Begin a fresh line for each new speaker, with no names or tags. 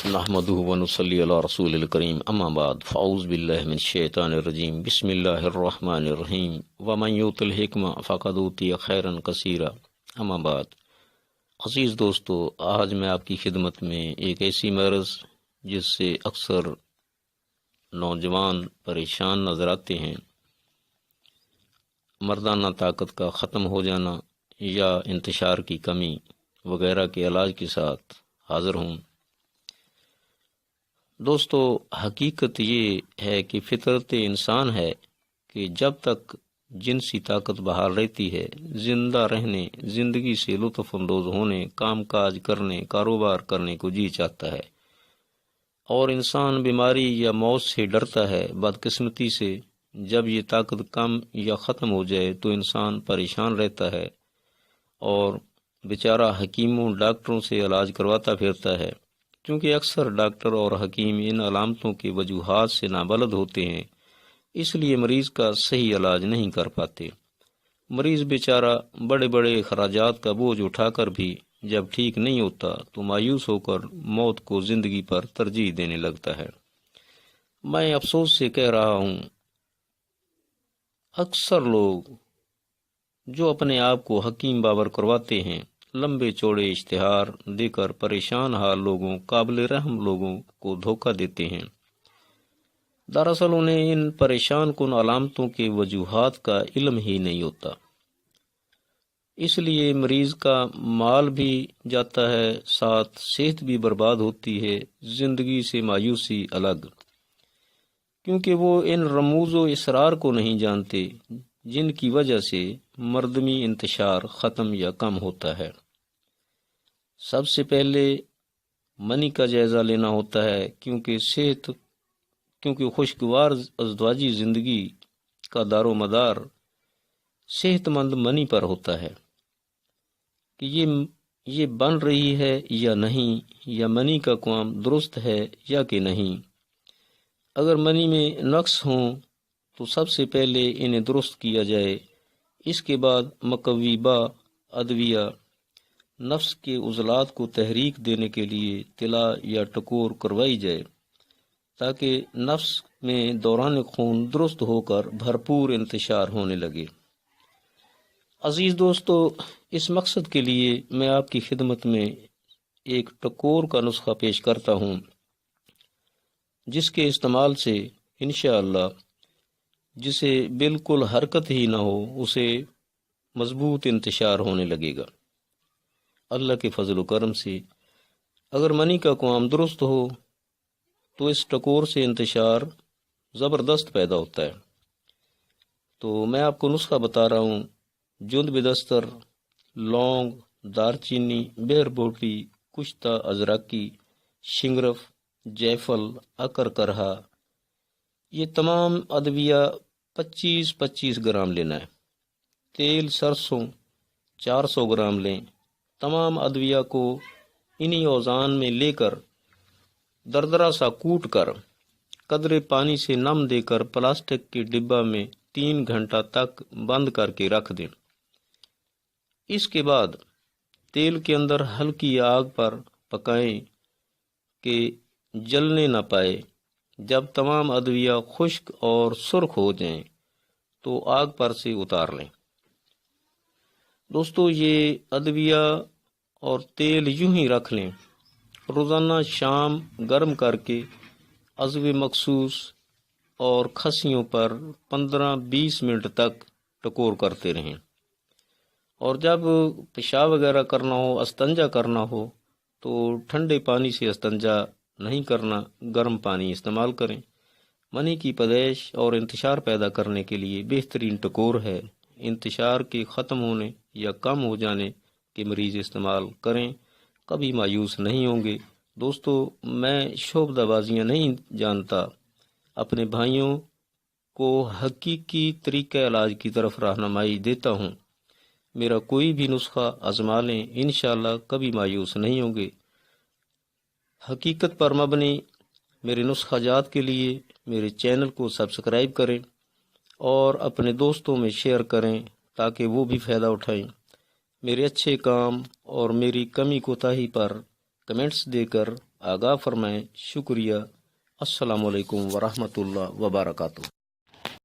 نحمدہ ونصلی علی رسول الکریم اما بعد فاعوذ باللہ من الشیطان الرجیم بسم اللہ الرحمن الرحیم ومن یؤت الحکمہ فقد اوتی خیرا کثیرا اما بعد۔ عزیز دوستو، آج میں آپ کی خدمت میں ایک ایسی مرض جس سے اکثر نوجوان پریشان نظر آتے ہیں، مردانہ طاقت کا ختم ہو جانا یا انتشار کی کمی وغیرہ کے علاج کے ساتھ حاضر ہوں۔ دوستو، حقیقت یہ ہے کہ فطرت انسان ہے کہ جب تک جنسی طاقت بحال رہتی ہے، زندہ رہنے، زندگی سے لطف اندوز ہونے، کام کاج کرنے، کاروبار کرنے کو جی چاہتا ہے، اور انسان بیماری یا موت سے ڈرتا ہے۔ بدقسمتی سے جب یہ طاقت کم یا ختم ہو جائے تو انسان پریشان رہتا ہے اور بیچارہ حکیموں ڈاکٹروں سے علاج کرواتا پھرتا ہے، کیونکہ اکثر ڈاکٹر اور حکیم ان علامتوں کی وجوہات سے نابلد ہوتے ہیں، اس لیے مریض کا صحیح علاج نہیں کر پاتے۔ مریض بیچارہ بڑے بڑے اخراجات کا بوجھ اٹھا کر بھی جب ٹھیک نہیں ہوتا تو مایوس ہو کر موت کو زندگی پر ترجیح دینے لگتا ہے۔ میں افسوس سے کہہ رہا ہوں، اکثر لوگ جو اپنے آپ کو حکیم باور کرواتے ہیں، لمبے چوڑے اشتہار دے کر پریشان حال لوگوں، قابل رحم لوگوں کو دھوکہ دیتے ہیں۔ دراصل انہیں ان پریشان کن علامتوں کے وجوہات کا علم ہی نہیں ہوتا، اس لیے مریض کا مال بھی جاتا ہے، ساتھ صحت بھی برباد ہوتی ہے، زندگی سے مایوسی الگ، کیونکہ وہ ان رموز و اسرار کو نہیں جانتے جن کی وجہ سے مردمی انتشار ختم یا کم ہوتا ہے۔ سب سے پہلے منی کا جائزہ لینا ہوتا ہے، کیونکہ خوشگوار ازدواجی زندگی کا دار و مدار صحت مند منی پر ہوتا ہے کہ یہ بن رہی ہے یا نہیں، یا منی کا قوام درست ہے یا کہ نہیں۔ اگر منی میں نقص ہوں تو سب سے پہلے انہیں درست کیا جائے، اس کے بعد مقویبہ ادویہ نفس کے عضلات کو تحریک دینے کے لیے تلا یا ٹکور کروائی جائے، تاکہ نفس میں دوران خون درست ہو کر بھرپور انتشار ہونے لگے۔ عزیز دوستو، اس مقصد کے لیے میں آپ کی خدمت میں ایک ٹکور کا نسخہ پیش کرتا ہوں، جس کے استعمال سے انشاءاللہ جسے بالکل حرکت ہی نہ ہو اسے مضبوط انتشار ہونے لگے گا۔ اللہ کے فضل و کرم سے اگر منی کا قوام درست ہو تو اس ٹکور سے انتشار زبردست پیدا ہوتا ہے۔ تو میں آپ کو نسخہ بتا رہا ہوں: جند بدستر، لونگ، دارچینی، بہر بوٹی، کشتہ ازرکی، شنگرف، جیفل، اکر کرہا، یہ تمام ادویہ 25-25 گرام لینا ہے۔ تیل سرسوں 400 گرام لیں۔ تمام ادویہ کو انہی اوزان میں لے کر دردرا سا کوٹ کر قدرے پانی سے نم دے کر پلاسٹک کے ڈبہ میں 3 گھنٹہ تک بند کر کے رکھ دیں۔ اس کے بعد تیل کے اندر ہلکی آگ پر پکائیں کہ جلنے نہ پائے۔ جب تمام ادویہ خشک اور سرخ ہو جائیں تو آگ پر سے اتار لیں۔ دوستو، یہ ادویہ اور تیل یوں ہی رکھ لیں، روزانہ شام گرم کر کے عضو مخصوص اور کھسیوں پر 15-20 منٹ تک ٹکور کرتے رہیں، اور جب پیشاب وغیرہ کرنا ہو، استنجا کرنا ہو تو ٹھنڈے پانی سے استنجا نہیں کرنا، گرم پانی استعمال کریں۔ منی کی پیدائش اور انتشار پیدا کرنے کے لیے بہترین ٹکور ہے۔ انتشار کے ختم ہونے یا کم ہو جانے کے مریض استعمال کریں، کبھی مایوس نہیں ہوں گے۔ دوستو، میں شعبدہ بازیاں نہیں جانتا، اپنے بھائیوں کو حقیقی طریقہ علاج کی طرف رہنمائی دیتا ہوں۔ میرا کوئی بھی نسخہ آزما لیں، انشاءاللہ کبھی مایوس نہیں ہوں گے۔ حقیقت پر مبنی میرے نسخہ جات کے لیے میرے چینل کو سبسکرائب کریں اور اپنے دوستوں میں شیئر کریں تاکہ وہ بھی فائدہ اٹھائیں۔ میرے اچھے کام اور میری کمی کوتاہی پر کمنٹس دے کر آگاہ فرمائیں۔ شکریہ۔ السلام علیکم ورحمۃ اللہ وبرکاتہ۔